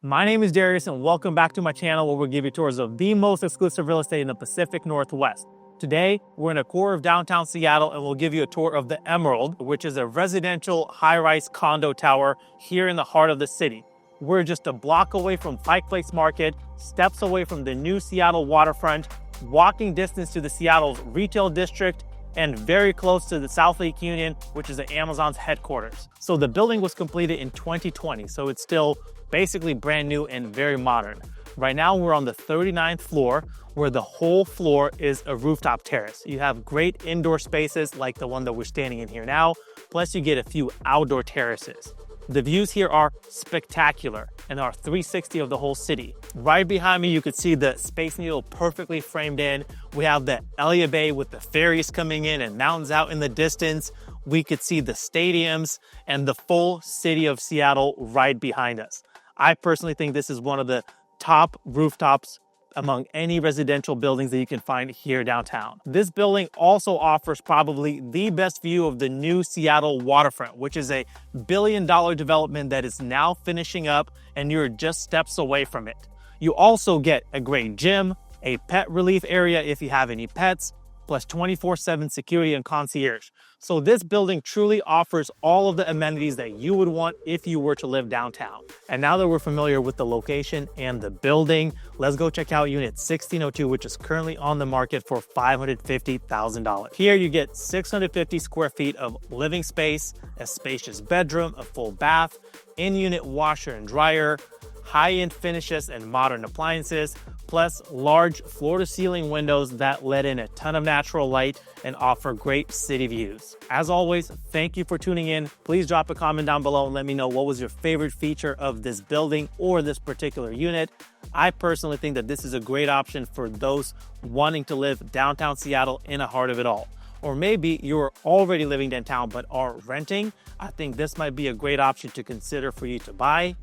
My name is Darius and welcome back to my channel where we'll give you tours of the most exclusive real estate in the Pacific Northwest. Today, we're in a core of downtown Seattle and we'll give you a tour of the Emerald, which is a residential high-rise condo tower here in the heart of the city. We're just a block away from Pike Place Market, steps away from the new Seattle Waterfront, walking distance to the Seattle's retail district, and very close to the South Lake Union, which is the Amazon's headquarters. So the building was completed in 2020, so it's still basically brand new and very modern. Right now we're on the 39th floor where the whole floor is a rooftop terrace. You have great indoor spaces like the one that we're standing in here now, plus you get a few outdoor terraces. The views here are spectacular and are 360 of the whole city. Right behind me, you could see the Space Needle perfectly framed in. We have the Elliott Bay with the ferries coming in and mountains out in the distance. We could see the stadiums and the full city of Seattle right behind us. I personally think this is one of the top rooftops among any residential buildings that you can find here downtown. This building also offers probably the best view of the new Seattle Waterfront, which is a billion-dollar development that is now finishing up and you're just steps away from it. You also get a great gym, a pet relief area if you have any pets, plus 24/7 security and concierge. So this building truly offers all of the amenities that you would want if you were to live downtown. And now that we're familiar with the location and the building, let's go check out unit 1602, which is currently on the market for $550,000. Here you get 650 square feet of living space, a spacious bedroom, a full bath, in-unit washer and dryer, high-end finishes and modern appliances, plus large floor-to-ceiling windows that let in a ton of natural light and offer great city views. As always, thank you for tuning in. Please drop a comment down below and let me know what was your favorite feature of this building or this particular unit. I personally think that this is a great option for those wanting to live downtown Seattle in the heart of it all. Or maybe you're already living downtown but are renting. I think this might be a great option to consider for you to buy.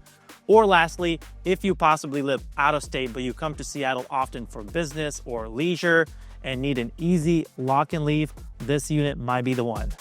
Or lastly, if you possibly live out of state but you come to Seattle often for business or leisure and need an easy lock and leave, this unit might be the one.